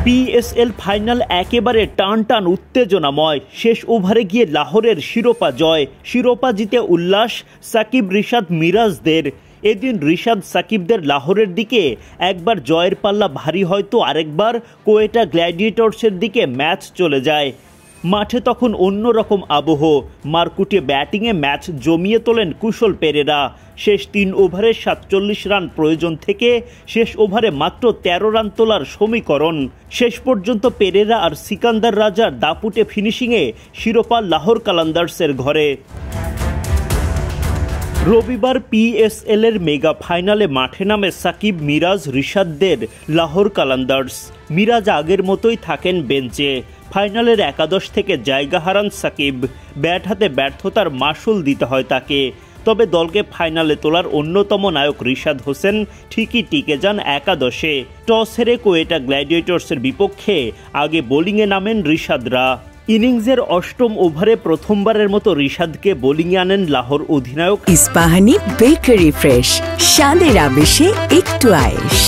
PSL final একেবারে টান টান উত্তেজনাময়। শেষ ওভারে গিয়ে লাহোরের শিরোপা জয়। শিরোপা জিতে উল্লাস সাকিব রিশাদ মিরাজদের। এদিন রিশাদ সাকিবদের লাহোরের দিকে একবার জয়ের পাল্লা ভারী, হয়তো আরেকবার কোয়েটা গ্ল্যাডিয়েটর্সের দিকে ম্যাচ চলে যায়। মাঠে তখন অন্যরকম আবহ। মারকুটে ব্যাটিংয়ে ম্যাচ জমিয়ে তোলেন কুশল পেরেরা। শেষ 3 ওভারে 47 রান প্রয়োজন থেকে শেষ ওভারে মাত্র 13 রান তোলার সমীকরণ। শেষ পর্যন্ত পেরেরা আর সিকান্দার রাজার দাপুটে ফিনিশিংয়ে শিরোপা লাহোর কালান্দার্সের ঘরে। রবিবার পিএসএল এর মেগা ফাইনালে মাঠে নামে সাকিব মিরাজ রিশাদদের লাহোর কালান্দার্স। মিরাজ আগের মতোই থাকেন বেঞ্চে। ফাইনালের একাদশ থেকে জায়গা হারান সাকিব। ব্যাট হাতে ব্যর্থতার মাসুল দিতে হয় তাকে। তবে দলকে ফাইনালে তোলার অন্যতম নায়ক রিশাদ হোসেন ঠিকই টিকে যান একাদশে। টস হেরে কোয়েটা গ্ল্যাডিয়েটর্সের বিপক্ষে আগে বোলিংয়ে নামেন রিশাদরা। ইনিংসের 8ম ওভারে প্রথমবারের মতো রিশাদকে বোলিংয়ে আনেন লাহোর অধিনায়ক ইস্পাহানি বেকারি ফ্রেশ, স্বাদের আবেশে একটু আয়েশ।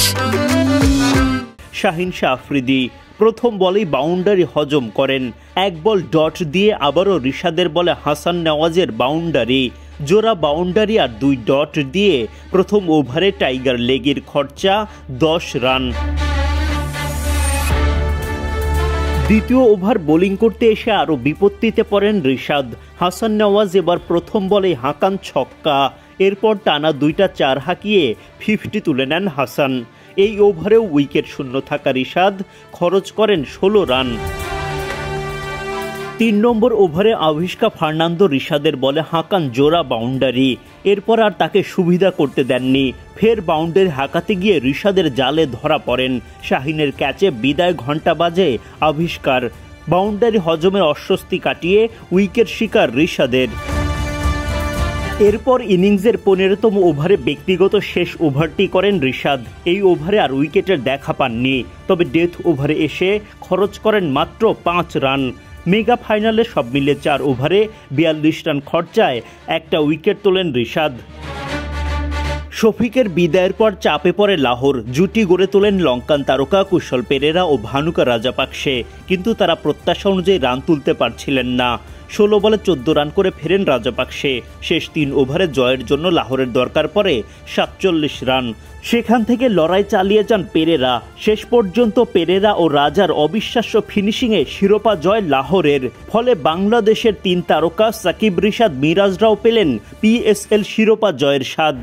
শাহিন শাহ আফ্রিদি প্রথম বলেই বাউন্ডারি হজম করেন। এক বল ডট দিয়ে আবারও রিশাদের বলে হাসান নেওয়াজের বাউন্ডারি। জোড়া বাউন্ডারি আর 2 ডট দিয়ে প্রথম ওভারে টাইগার লেগের খরচা 10 রান। দ্বিতীয় ওভার বোলিং করতে এসে আরও বিপত্তিতে পড়েন রিশাদ। হাসান নেওয়াজ এবার প্রথম বলেই হাঁকান ছক্কা। এরপর টানা 2টা 4 হাঁকিয়ে 50 তুলে নেন হাসান। এই ওভারেও উইকেট শূন্য থাকা রিশাদ খরচ করেন 16 রান। 3 নম্বর ওভারে আভিষ্কা ফার্নান্দো রিশাদের বলে হাঁকান জোড়া বাউন্ডারি। এরপর আর তাকে সুবিধা করতে দেননি। ফের বাউন্ডারি হাঁকাতে গিয়ে রিশাদের জালে ধরা পড়েন। শাহিনের ক্যাচে বিদায় ঘণ্টা বাজে আভিষ্কার। বাউন্ডারি হজমের অস্বস্তি কাটিয়ে উইকেট শিকার রিশাদের। এরপর ইনিংসের 15তম ওভারে ব্যক্তিগত শেষ ওভারটি করেন রিশাদ। এই ওভারে আর উইকেটের দেখা পাননি। তবে ডেথ ওভারে এসে খরচ করেন মাত্র 5 রান। মেগা ফাইনালে সব মিলে 4 ওভারে 42 রান খরচায় একটা উইকেট তোলেন রিশাদ। শফিকের বিদায়ের পর চাপে পড়ে লাহোর। জুটি গড়ে তোলেন লঙ্কান তারকা কুশল পেরেরা ও ভানুকা রাজাপাকসে। কিন্তু তারা প্রত্যাশা অনুযায়ী রান তুলতে পারছিলেন না। 16 বলে 14 রান করে ফেরেন রাজাপাকসে। শেষ 3 ওভারে জয়ের জন্য লাহোরের দরকার পড়ে 47 রান। সেখান থেকে লড়াই চালিয়ে যান পেরেরা। শেষ পর্যন্ত পেরেরা ও রাজার অবিশ্বাস্য ফিনিশিংয়ে শিরোপা জয় লাহোরের। ফলে বাংলাদেশের 3 তারকা সাকিব রিশাদ মিরাজরাও পেলেন পিএসএল শিরোপা জয়ের স্বাদ।